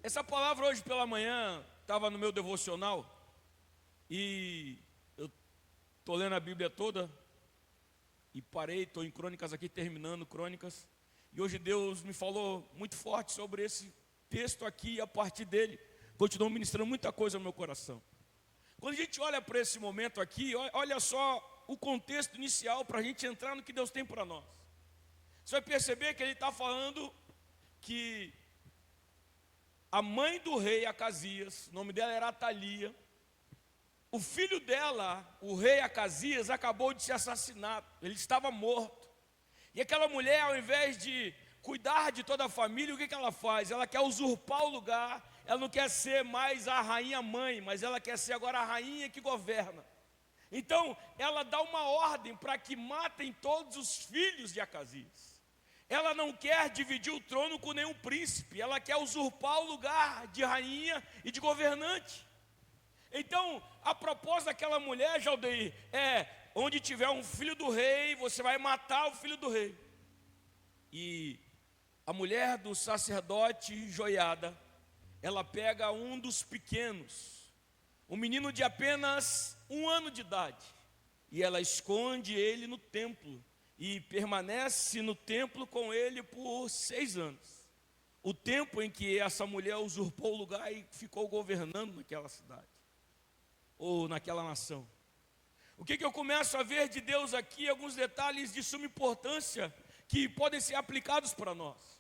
Essa palavra hoje pela manhã estava no meu devocional e eu estou lendo a Bíblia toda e parei, estou em Crônicas aqui, terminando Crônicas. E hoje Deus me falou muito forte sobre esse texto aqui e a partir dele continuou ministrando muita coisa no meu coração. Quando a gente olha para esse momento aqui, olha só o contexto inicial para a gente entrar no que Deus tem para nós. Você vai perceber que ele está falando que a mãe do rei Acasias, o nome dela era Atalia, o filho dela, o rei Acasias, acabou de ser assassinado, ele estava morto. E aquela mulher, ao invés de cuidar de toda a família, o que ela faz? Ela quer usurpar o lugar, ela não quer ser mais a rainha mãe, mas ela quer ser agora a rainha que governa. Então, ela dá uma ordem para que matem todos os filhos de Acasias. Ela não quer dividir o trono com nenhum príncipe, ela quer usurpar o lugar de rainha e de governante. Então, a proposta daquela mulher, Jaldeir, é: onde tiver um filho do rei, você vai matar o filho do rei. E a mulher do sacerdote Joiada, ela pega um dos pequenos, um menino de apenas 1 ano de idade, e ela esconde ele no templo, e permanece no templo com ele por 6 anos. O tempo em que essa mulher usurpou o lugar e ficou governando naquela cidade, ou naquela nação. O que eu começo a ver de Deus aqui? Alguns detalhes de suma importância que podem ser aplicados para nós.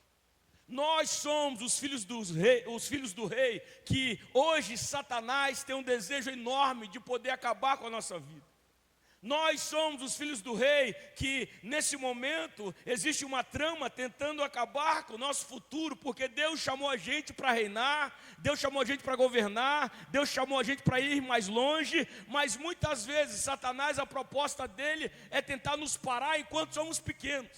Nós somos os filhos do rei, que hoje Satanás tem um desejo enorme de poder acabar com a nossa vida. Nós somos os filhos do rei, que nesse momento existe uma trama tentando acabar com o nosso futuro, porque Deus chamou a gente para reinar, Deus chamou a gente para governar, Deus chamou a gente para ir mais longe, mas muitas vezes Satanás, a proposta dele é tentar nos parar enquanto somos pequenos,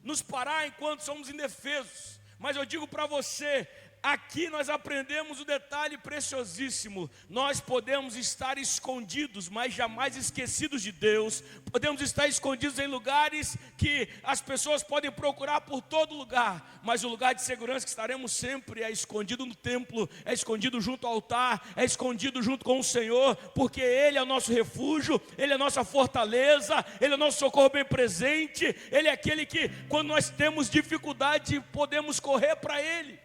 nos parar enquanto somos indefesos. Mas eu digo para você, aqui nós aprendemos o detalhe preciosíssimo: nós podemos estar escondidos, mas jamais esquecidos de Deus. Podemos estar escondidos em lugares que as pessoas podem procurar por todo lugar, mas o lugar de segurança que estaremos sempre é escondido no templo, é escondido junto ao altar, é escondido junto com o Senhor, porque Ele é o nosso refúgio, Ele é a nossa fortaleza, Ele é o nosso socorro bem presente, Ele é aquele que, quando nós temos dificuldade, podemos correr para Ele.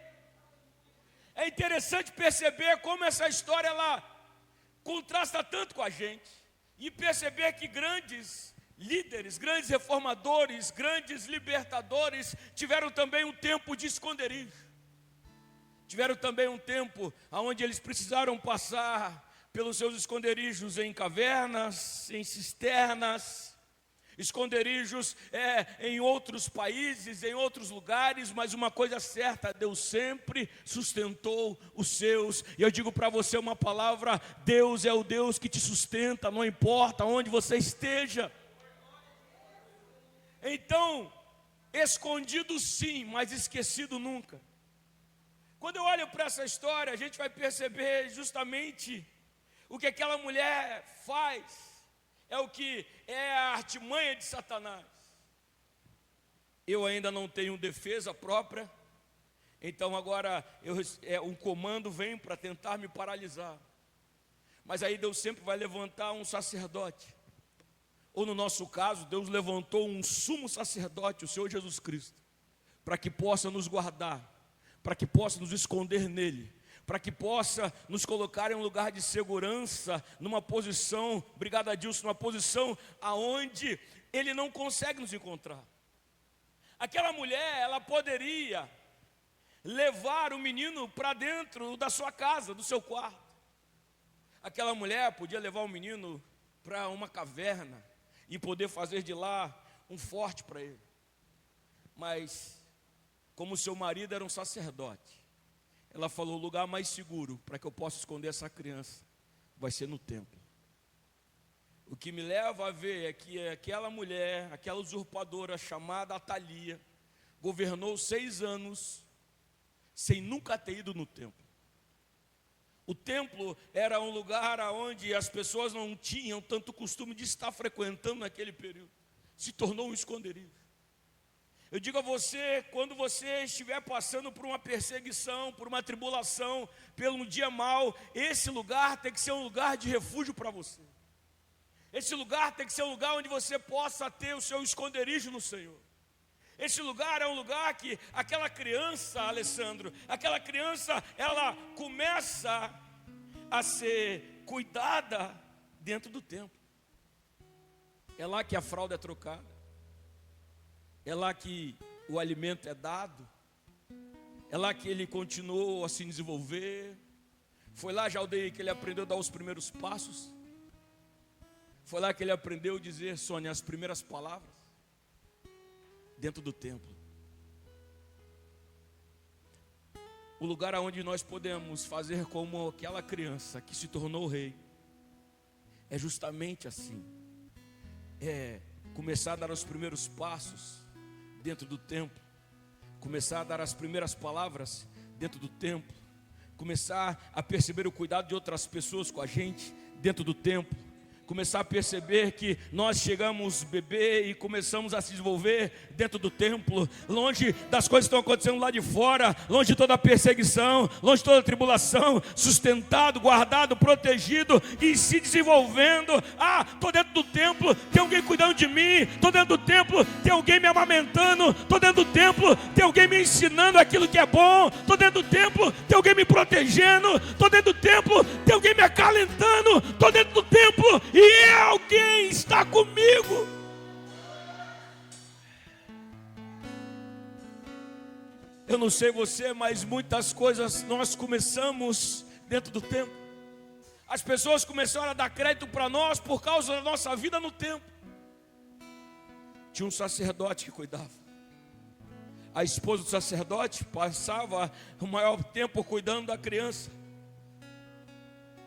É interessante perceber como essa história ela contrasta tanto com a gente, e perceber que grandes líderes, grandes reformadores, grandes libertadores tiveram também um tempo de esconderijo. Tiveram também um tempo onde eles precisaram passar pelos seus esconderijos em cavernas, em cisternas, esconderijos em outros países, em outros lugares, mas uma coisa certa: Deus sempre sustentou os seus. E eu digo para você uma palavra: Deus é o Deus que te sustenta, não importa onde você esteja. Então, escondido sim, mas esquecido nunca. Quando eu olho para essa história, a gente vai perceber justamente o que aquela mulher faz. É o que é a artimanha de Satanás. Eu ainda não tenho defesa própria, então agora um comando vem para tentar me paralisar. Mas aí Deus sempre vai levantar um sacerdote, ou no nosso caso, Deus levantou um sumo sacerdote, o Senhor Jesus Cristo, para que possa nos guardar, para que possa nos esconder nele, para que possa nos colocar em um lugar de segurança, numa posição, obrigado a Deus, numa posição aonde Ele não consegue nos encontrar. Aquela mulher, ela poderia levar o menino para dentro da sua casa, do seu quarto. Aquela mulher podia levar o menino para uma caverna e poder fazer de lá um forte para ele. Mas, como seu marido era um sacerdote, ela falou: o lugar mais seguro para que eu possa esconder essa criança vai ser no templo. O que me leva a ver é que aquela mulher, aquela usurpadora chamada Atalia, governou 6 anos sem nunca ter ido no templo. O templo era um lugar onde as pessoas não tinham tanto costume de estar frequentando naquele período. Se tornou um esconderijo. Eu digo a você, quando você estiver passando por uma perseguição, por uma tribulação, pelo dia mau, esse lugar tem que ser um lugar de refúgio para você. Esse lugar tem que ser um lugar onde você possa ter o seu esconderijo no Senhor. Esse lugar é um lugar que aquela criança, Alessandro, aquela criança, ela começa a ser cuidada dentro do templo. É lá que a fralda é trocada. É lá que o alimento é dado. É lá que ele continuou a se desenvolver. Foi lá, já aldeia, que ele aprendeu a dar os primeiros passos. Foi lá que ele aprendeu a dizer, Sônia, as primeiras palavras. Dentro do templo. O lugar onde nós podemos fazer como aquela criança que se tornou rei. É justamente assim. É começar a dar os primeiros passos dentro do templo. Começar a dar as primeiras palavras dentro do templo. Começar a perceber o cuidado de outras pessoas com a gente dentro do templo. Começar a perceber que nós chegamos bebê e começamos a se desenvolver dentro do templo, longe das coisas que estão acontecendo lá de fora, longe de toda a perseguição, longe de toda a tribulação, sustentado, guardado, protegido e se desenvolvendo. Estou dentro do templo, tem alguém cuidando de mim, estou dentro do templo, tem alguém me amamentando, estou dentro do templo, tem alguém me ensinando aquilo que é bom, estou dentro do templo, tem alguém me protegendo, estou dentro do templo, tem alguém me acalentando, estou dentro do templo, e alguém está comigo. Eu não sei você, mas muitas coisas nós começamos dentro do templo. As pessoas começaram a dar crédito para nós por causa da nossa vida no templo. Tinha um sacerdote que cuidava. A esposa do sacerdote passava o maior tempo cuidando da criança.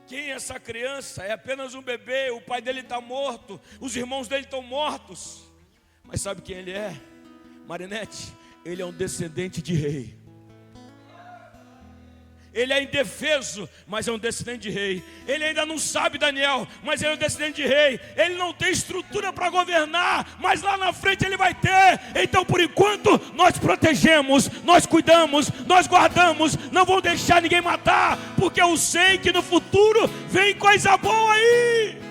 Quem é essa criança? É apenas um bebê, o pai dele está morto, os irmãos dele estão mortos. Mas sabe quem ele é? Marinete, ele é um descendente de rei. Ele é indefeso, mas é um descendente de rei. Ele ainda não sabe, Daniel, mas ele é um descendente de rei. Ele não tem estrutura para governar, mas lá na frente ele vai ter. Então por enquanto nós protegemos, nós cuidamos, nós guardamos. Não vamos deixar ninguém matar, porque eu sei que no futuro vem coisa boa aí.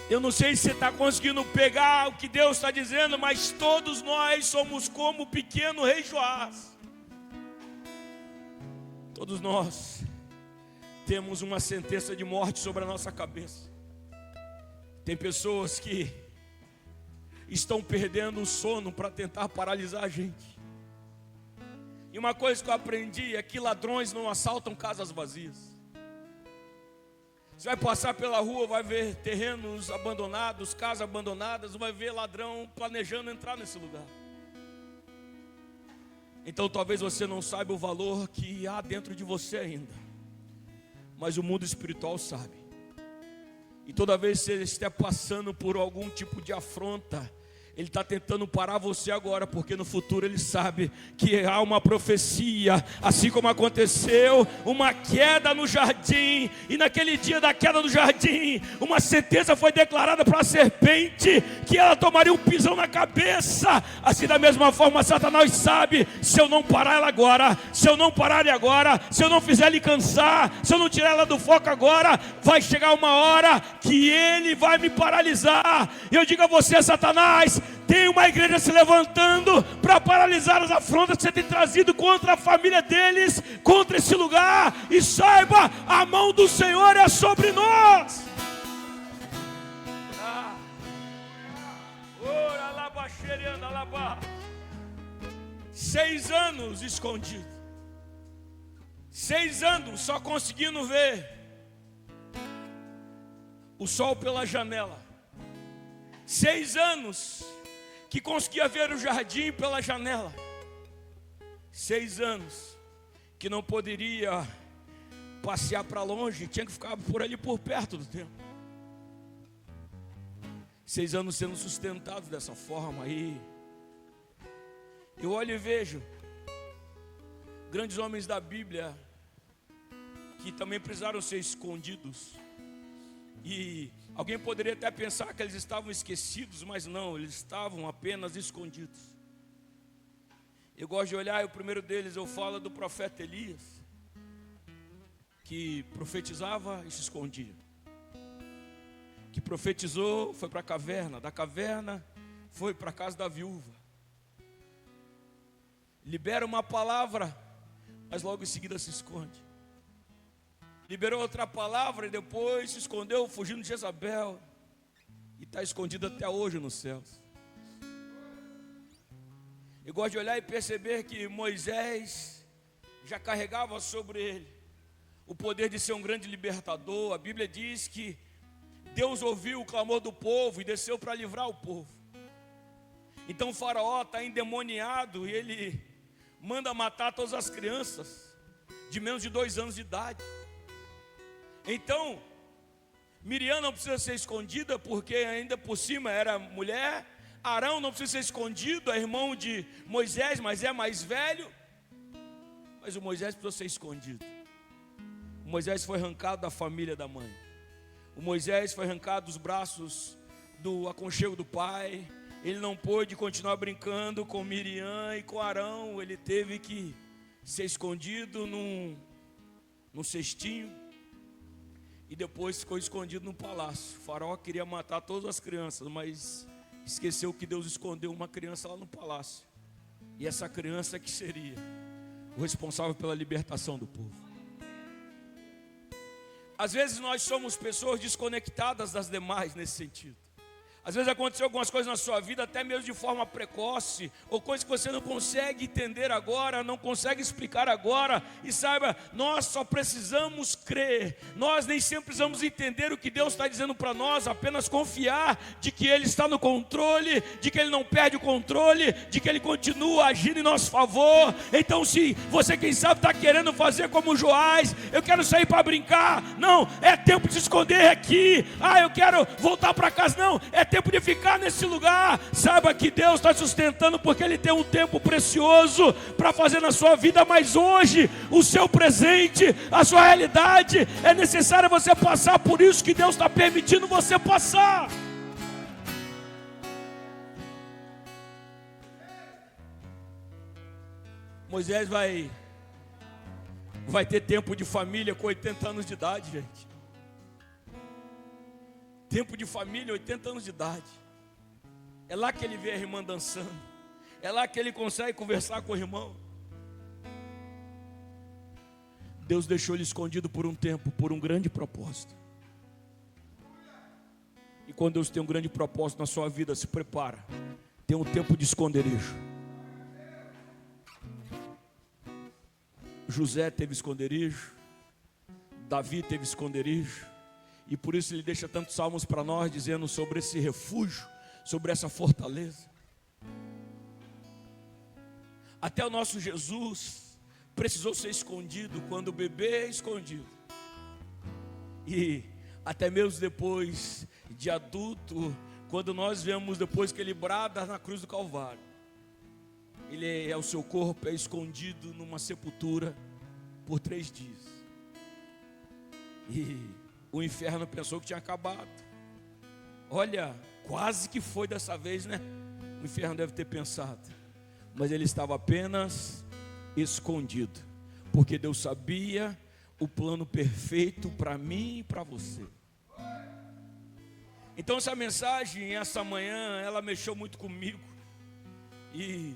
Eu não sei se você está conseguindo pegar o que Deus está dizendo, mas todos nós somos como o pequeno rei Joás. Todos nós temos uma sentença de morte sobre a nossa cabeça. Tem pessoas que estão perdendo o sono para tentar paralisar a gente. E uma coisa que eu aprendi é que ladrões não assaltam casas vazias. Você vai passar pela rua, vai ver terrenos abandonados, casas abandonadas, vai ver ladrão planejando entrar nesse lugar. Então talvez você não saiba o valor que há dentro de você ainda, mas o mundo espiritual sabe. E toda vez que você estiver passando por algum tipo de afronta, ele está tentando parar você agora, porque no futuro ele sabe que há uma profecia, assim como aconteceu uma queda no jardim, e naquele dia da queda no jardim, uma sentença foi declarada para a serpente, que ela tomaria um pisão na cabeça. Assim da mesma forma Satanás sabe, se eu não parar ela agora, se eu não parar ele agora, se eu não fizer ele cansar, se eu não tirar ela do foco agora, vai chegar uma hora que ele vai me paralisar. E eu digo a você, Satanás, tem uma igreja se levantando para paralisar as afrontas que você tem trazido contra a família deles, contra esse lugar. E saiba, a mão do Senhor é sobre nós. 6 anos escondido, 6 anos só conseguindo ver o sol pela janela, 6 anos que conseguia ver o jardim pela janela, 6 anos que não poderia passear para longe, tinha que ficar por ali por perto do templo. 6 anos sendo sustentados dessa forma aí. Eu olho e vejo grandes homens da Bíblia que também precisaram ser escondidos. E Alguém poderia até pensar que eles estavam esquecidos, mas não, eles estavam apenas escondidos. Eu gosto de olhar, e o primeiro deles eu falo do profeta Elias, que profetizava e se escondia. Que profetizou, foi para a caverna, da caverna foi para a casa da viúva. Libera uma palavra, mas logo em seguida se esconde. Liberou outra palavra e depois se escondeu fugindo de Jezabel. E está escondido até hoje nos céus. Eu gosto de olhar e perceber que Moisés já carregava sobre ele o poder de ser um grande libertador. A Bíblia diz que Deus ouviu o clamor do povo e desceu para livrar o povo. Então o faraó está endemoniado e ele manda matar todas as crianças de menos de 2 anos de idade. Então Miriam não precisa ser escondida, porque ainda por cima era mulher. Arão não precisa ser escondido, é irmão de Moisés, mas é mais velho. Mas o Moisés precisou ser escondido. O Moisés foi arrancado da família da mãe. O Moisés foi arrancado dos braços do aconchego do pai. Ele não pôde continuar brincando com Miriam e com Arão. Ele teve que ser escondido num cestinho. E depois ficou escondido no palácio. O faraó queria matar todas as crianças, mas esqueceu que Deus escondeu uma criança lá no palácio. E essa criança que seria o responsável pela libertação do povo. Às vezes nós somos pessoas desconectadas das demais nesse sentido. Às vezes aconteceu algumas coisas na sua vida, até mesmo de forma precoce, ou coisas que você não consegue entender agora, não consegue explicar agora. E saiba, nós só precisamos crer. Nós nem sempre precisamos entender o que Deus está dizendo para nós, apenas confiar de que Ele está no controle, de que Ele não perde o controle, de que Ele continua agindo em nosso favor. Então, se você, quem sabe, está querendo fazer como Joás, eu quero sair para brincar. Não, é tempo de se esconder aqui. Eu quero voltar para casa. Não, é tempo de ficar nesse lugar. Saiba que Deus está sustentando, porque Ele tem um tempo precioso para fazer na sua vida. Mas hoje, o seu presente, a sua realidade, é necessário você passar por isso que Deus está permitindo você passar. Moisés vai ter tempo de família com 80 anos de idade, gente. Tempo de família, 80 anos de idade. É lá que ele vê a irmã dançando. É lá que ele consegue conversar com o irmão. Deus deixou ele escondido por um tempo, por um grande propósito. E quando Deus tem um grande propósito na sua vida, se prepara. Tem um tempo de esconderijo. José teve esconderijo. Davi teve esconderijo. E por isso Ele deixa tantos salmos para nós, dizendo sobre esse refúgio, sobre essa fortaleza. Até o nosso Jesus precisou ser escondido quando o bebê é escondido. E até mesmo depois de adulto, quando nós vemos depois que Ele brada na cruz do Calvário, o seu corpo é escondido numa sepultura por 3 dias. E o inferno pensou que tinha acabado. Olha, quase que foi dessa vez, né? O inferno deve ter pensado. Mas ele estava apenas escondido, porque Deus sabia o plano perfeito para mim e para você. Então essa mensagem, essa manhã, ela mexeu muito comigo. E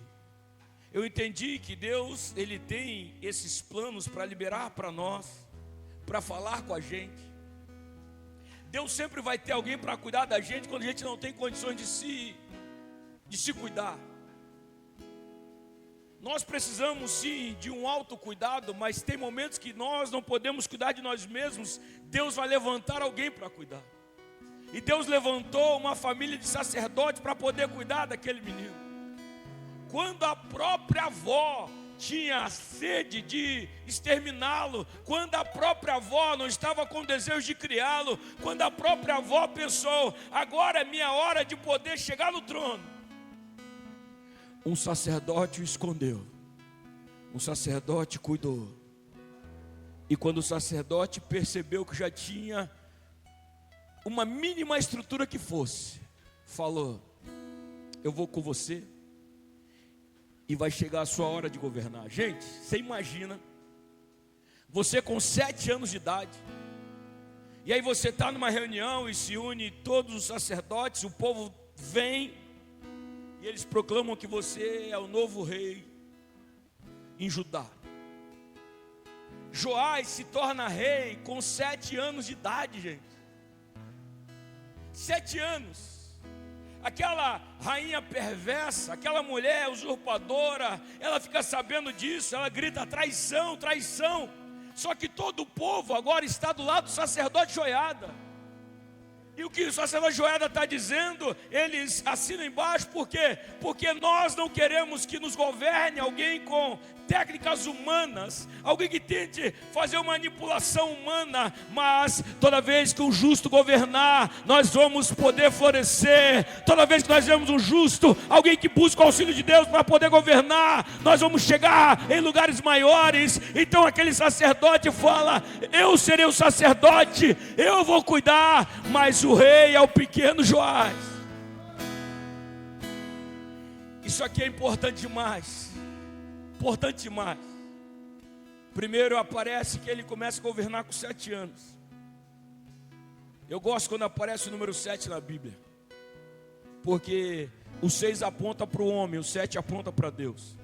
eu entendi que Deus, Ele tem esses planos para liberar para nós, para falar com a gente. Deus sempre vai ter alguém para cuidar da gente quando a gente não tem condições de se cuidar. Nós precisamos sim de um autocuidado, mas tem momentos que nós não podemos cuidar de nós mesmos. Deus vai levantar alguém para cuidar. E Deus levantou uma família de sacerdotes para poder cuidar daquele menino. Quando a própria avó tinha sede de exterminá-lo, quando a própria avó não estava com desejo de criá-lo, quando a própria avó pensou, agora é minha hora de poder chegar no trono, um sacerdote o escondeu, um sacerdote cuidou. E quando o sacerdote percebeu que já tinha uma mínima estrutura que fosse, falou: eu vou com você e vai chegar a sua hora de governar. Gente, você imagina, você com 7 anos de idade, e aí você está numa reunião e se une todos os sacerdotes, o povo vem e eles proclamam que você é o novo rei em Judá. Joás se torna rei com 7 anos de idade, gente. 7 anos. Aquela rainha perversa, aquela mulher usurpadora, ela fica sabendo disso, ela grita: traição, traição. Só que todo o povo agora está do lado do sacerdote Joiada. E o que o sacerdote Joiada está dizendo, eles assinam embaixo, por quê? Porque nós não queremos que nos governe alguém com técnicas humanas, alguém que tente fazer uma manipulação humana, mas toda vez que o justo governar, nós vamos poder florescer. Toda vez que nós vemos um justo, alguém que busca o auxílio de Deus para poder governar, nós vamos chegar em lugares maiores. Então aquele sacerdote fala: eu serei o sacerdote, eu vou cuidar, mas o rei é o pequeno Joás. Isso aqui é importante demais. Importante demais. Primeiro aparece que ele começa a governar com 7 anos. Eu gosto quando aparece o número 7 na Bíblia, porque o 6 aponta para o homem, o 7 aponta para Deus.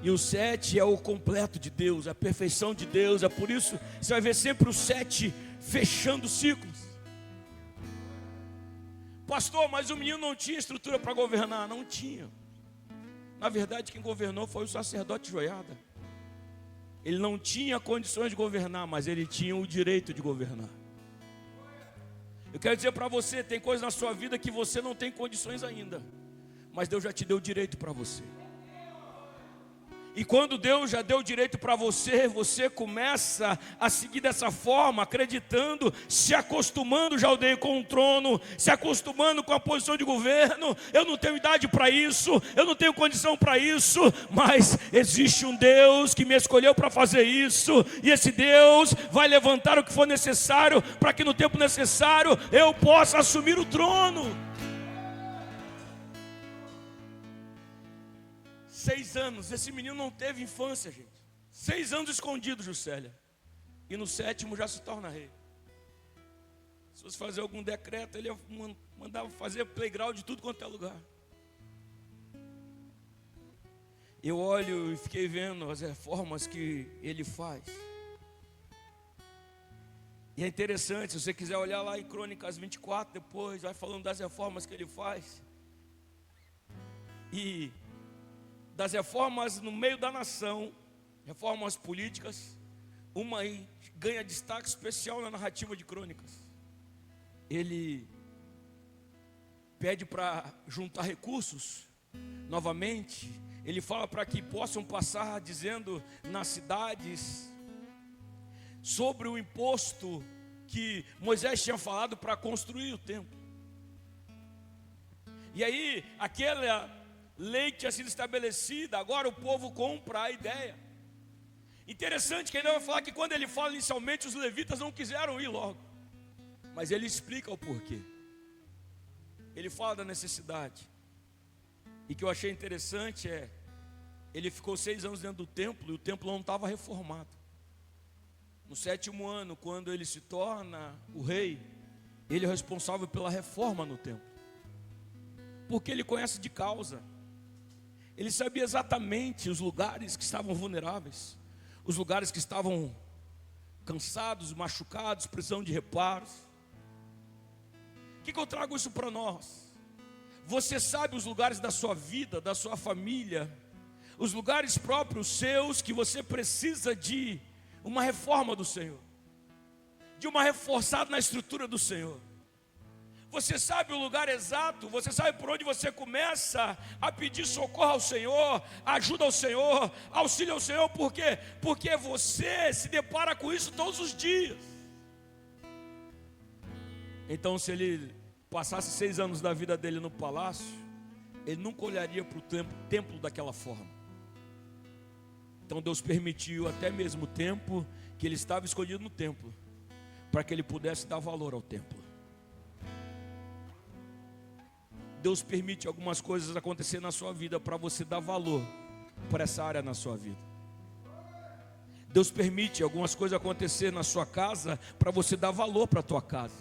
E o 7 é o completo de Deus, a perfeição de Deus. É por isso que você vai ver sempre o 7 fechando ciclos. Pastor, mas o menino não tinha estrutura para governar. Não tinha. Na verdade, quem governou foi o sacerdote Joiada. Ele não tinha condições de governar, mas ele tinha o direito de governar. Eu quero dizer para você, tem coisas na sua vida que você não tem condições ainda, mas Deus já te deu direito para você. E quando Deus já deu direito para você, você começa a seguir dessa forma, acreditando, se acostumando, já odeio, com o trono, se acostumando com a posição de governo. Eu não tenho idade para isso, eu não tenho condição para isso, mas existe um Deus que me escolheu para fazer isso, e esse Deus vai levantar o que for necessário, para que no tempo necessário eu possa assumir o trono. 6 anos, esse menino não teve infância, gente. 6 anos escondido, Juscelia. E no 7º já se torna rei. Se fosse fazer algum decreto, ele mandava fazer playground de tudo quanto é lugar. Eu olho e fiquei vendo as reformas que ele faz. E é interessante, se você quiser olhar lá em Crônicas 24, depois vai falando das reformas que ele faz. E das reformas no meio da nação, reformas políticas, uma aí ganha destaque especial na narrativa de Crônicas. Ele pede para juntar recursos novamente. Ele fala para que possam passar dizendo nas cidades sobre o imposto que Moisés tinha falado para construir o templo. E aí aquela lei que tinha sido estabelecida, agora o povo compra a ideia. Interessante que ele vai falar que quando ele fala inicialmente, os levitas não quiseram ir logo, mas ele explica o porquê. Ele fala da necessidade. E o que eu achei interessante é, ele ficou 6 anos dentro do templo, e o templo não estava reformado. No 7º ano, quando ele se torna o rei, ele é responsável pela reforma no templo, porque ele conhece de causa. Ele sabia exatamente os lugares que estavam vulneráveis, os lugares que estavam cansados, machucados, precisando de reparos. O que eu trago isso para nós? Você sabe os lugares da sua vida, da sua família, os lugares próprios seus que você precisa de uma reforma do Senhor, de uma reforçada na estrutura do Senhor. Você sabe o lugar exato, você sabe por onde você começa a pedir socorro ao Senhor, ajuda ao Senhor, auxílio ao Senhor. Por quê? Porque você se depara com isso todos os dias. Então, se ele passasse 6 anos da vida dele no palácio, ele nunca olharia para o templo daquela forma. Então Deus permitiu até mesmo o tempo que ele estava escondido no templo, para que ele pudesse dar valor ao templo. Deus permite algumas coisas acontecer na sua vida para você dar valor para essa área na sua vida. Deus permite algumas coisas acontecer na sua casa para você dar valor para a tua casa.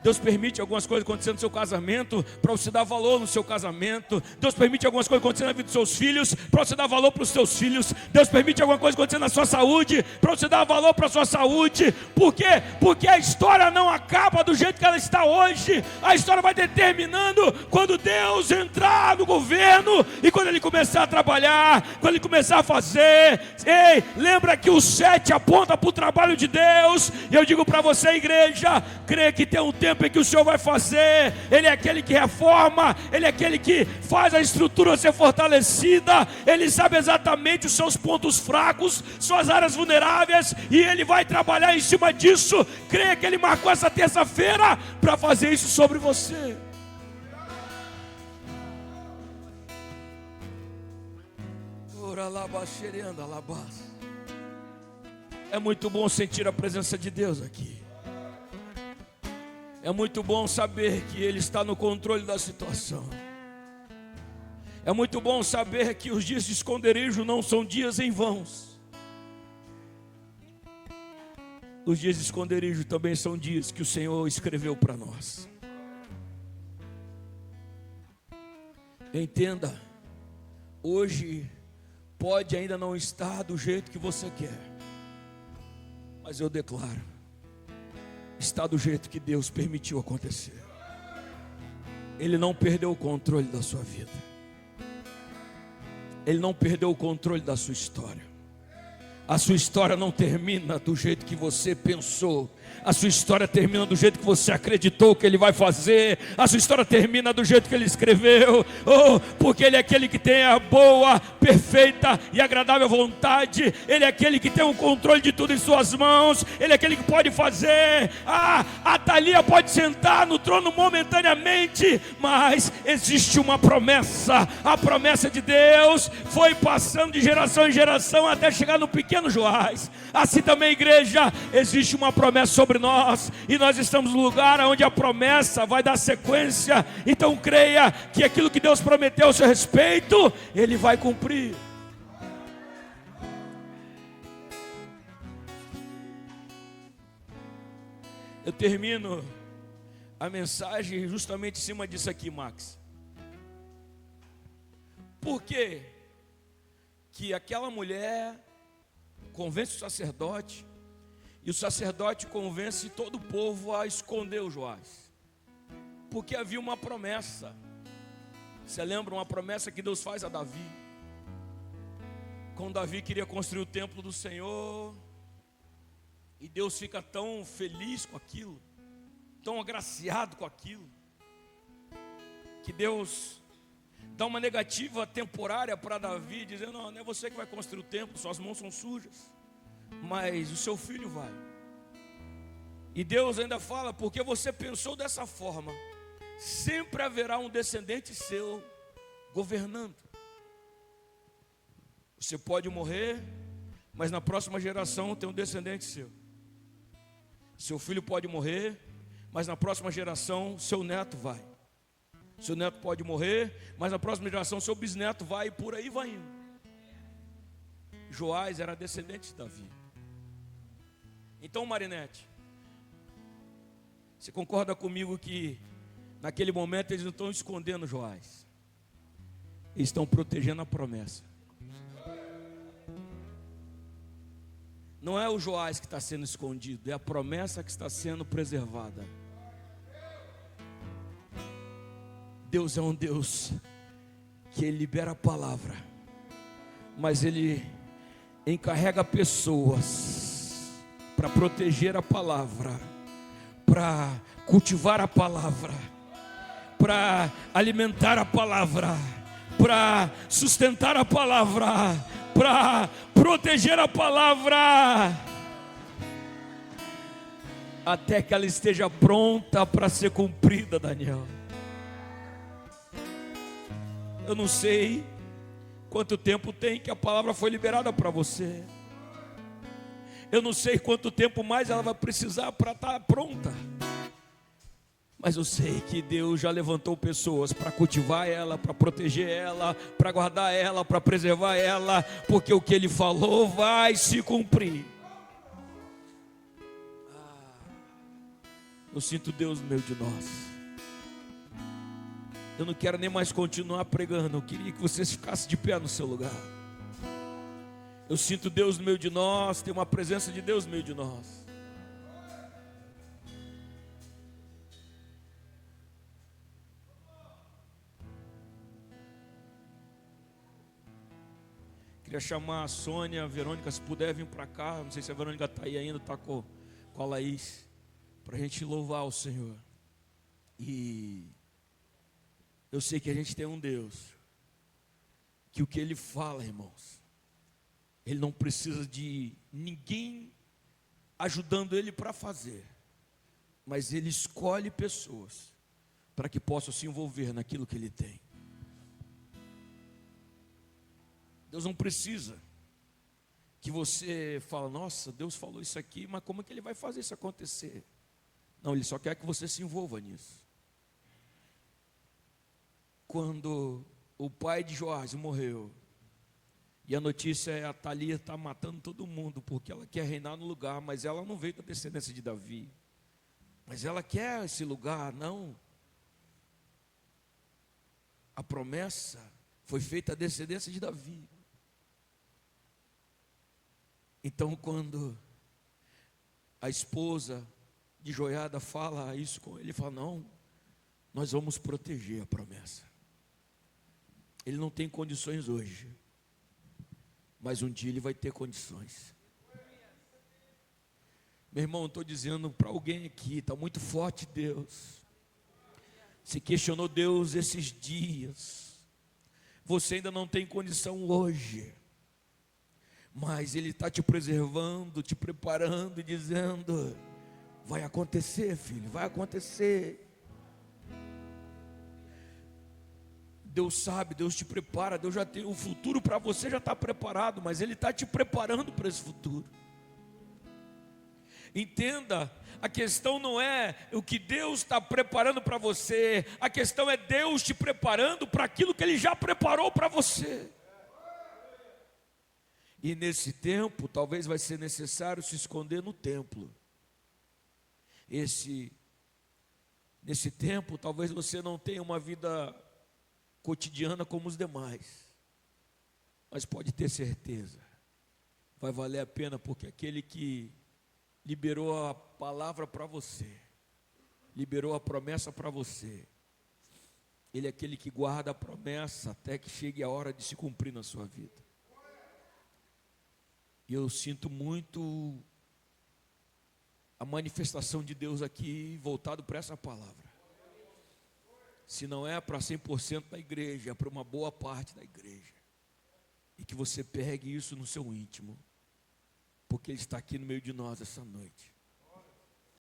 Deus permite algumas coisas acontecer no seu casamento para você dar valor no seu casamento. Deus permite algumas coisas acontecer na vida dos seus filhos para você dar valor para os seus filhos. Deus permite alguma coisa acontecer na sua saúde para você dar valor para a sua saúde. Por quê? Porque a história não acaba do jeito que ela está hoje. A história vai terminando quando Deus entrar no governo e quando Ele começar a trabalhar, quando Ele começar a fazer. Ei, lembra que o 7 aponta para o trabalho de Deus. E eu digo para você, igreja, crê que tem um tempo em que o Senhor vai fazer. Ele é aquele que reforma, Ele é aquele que faz a estrutura ser fortalecida. Ele sabe exatamente os seus pontos fracos, suas áreas vulneráveis, e Ele vai trabalhar em cima disso. Creia que Ele marcou essa terça-feira para fazer isso sobre você. É muito bom sentir a presença de Deus aqui. É muito bom saber que Ele está no controle da situação. É muito bom saber que os dias de esconderijo não são dias em vãos. Os dias de esconderijo também são dias que o Senhor escreveu para nós. Entenda, hoje pode ainda não estar do jeito que você quer, mas eu declaro, está do jeito que Deus permitiu acontecer. Ele não perdeu o controle da sua vida. Ele não perdeu o controle da sua história. A sua história não termina do jeito que você pensou. A sua história termina do jeito que você acreditou que Ele vai fazer. A sua história termina do jeito que Ele escreveu. Porque Ele é aquele que tem a boa, perfeita e agradável vontade. Ele é aquele que tem o controle de tudo em suas mãos. Ele é aquele que pode fazer. A Thalia pode sentar no trono momentaneamente, mas existe uma promessa. A promessa de Deus foi passando de geração em geração até chegar no pequeno Joás. Assim também, igreja, existe uma promessa sobre nós, e nós estamos no lugar onde a promessa vai dar sequência. Então creia que aquilo que Deus prometeu ao seu respeito, Ele vai cumprir. Eu termino a mensagem justamente em cima disso aqui, Max. Por quê que aquela mulher convence o sacerdote, e o sacerdote convence todo o povo a esconder o Joás? Porque havia uma promessa. Você lembra uma promessa que Deus faz a Davi? Quando Davi queria construir o templo do Senhor, e Deus fica tão feliz com aquilo, tão agraciado com aquilo, que Deus dá uma negativa temporária para Davi, dizendo: não é você que vai construir o templo, suas mãos são sujas, mas o seu filho vai. E Deus ainda fala: porque você pensou dessa forma, sempre haverá um descendente seu governando. Você pode morrer, mas na próxima geração tem um descendente seu. Seu filho pode morrer, mas na próxima geração seu neto vai. Seu neto pode morrer, mas na próxima geração seu bisneto vai, e por aí vai indo. Joás era descendente de Davi. Então, Marinete, você concorda comigo que naquele momento eles não estão escondendo Joás, eles estão protegendo a promessa. Não é o Joás que está sendo escondido, é a promessa que está sendo preservada. Deus é um Deus que Ele libera a palavra, mas Ele encarrega pessoas para proteger a palavra, para cultivar a palavra, para alimentar a palavra, para sustentar a palavra, para proteger a palavra, até que ela esteja pronta para ser cumprida, Daniel. Eu não sei quanto tempo tem que a palavra foi liberada para você. Eu não sei quanto tempo mais ela vai precisar para estar pronta. Mas eu sei que Deus já levantou pessoas para cultivar ela, para proteger ela, para guardar ela, para preservar ela, porque o que Ele falou vai se cumprir. Eu sinto Deus no meio de nós. Eu não quero nem mais continuar pregando. Eu queria que vocês ficassem de pé no seu lugar. Eu sinto Deus no meio de nós. Tem uma presença de Deus no meio de nós. Queria chamar a Sônia, a Verônica, se puder vir para cá. Não sei se a Verônica está aí ainda, está com a Laís, para a gente louvar o Senhor. E eu sei que a gente tem um Deus que o que Ele fala, irmãos, Ele não precisa de ninguém ajudando Ele para fazer, mas Ele escolhe pessoas para que possam se envolver naquilo que Ele tem. Deus não precisa que você fale, nossa, Deus falou isso aqui, mas como é que Ele vai fazer isso acontecer? Não, Ele só quer que você se envolva nisso. Quando o pai de Joás morreu, e a notícia é: a Thalia está matando todo mundo, porque ela quer reinar no lugar, mas ela não veio da descendência de Davi, mas ela quer esse lugar, não. A promessa foi feita à descendência de Davi. Então, quando a esposa de Joiada fala isso com ele, ele fala: não, nós vamos proteger a promessa. Ele não tem condições hoje, mas um dia ele vai ter condições. Meu irmão, estou dizendo para alguém aqui, está muito forte Deus. Se questionou Deus esses dias, você ainda não tem condição hoje, mas Ele está te preservando, te preparando e dizendo: vai acontecer, filho, vai acontecer. Deus sabe, Deus te prepara, Deus já tem o futuro para você, já está preparado, mas Ele está te preparando para esse futuro. Entenda, a questão não é o que Deus está preparando para você, a questão é Deus te preparando para aquilo que Ele já preparou para você. E nesse tempo, talvez vai ser necessário se esconder no templo. Nesse tempo, talvez você não tenha uma vida cotidiana como os demais, mas pode ter certeza, vai valer a pena, porque aquele que liberou a palavra para você, liberou a promessa para você, Ele é aquele que guarda a promessa até que chegue a hora de se cumprir na sua vida. E eu sinto muito a manifestação de Deus aqui voltado para essa palavra. Se não é para 100% da igreja, é para uma boa parte da igreja. E que você pegue isso no seu íntimo, porque Ele está aqui no meio de nós essa noite.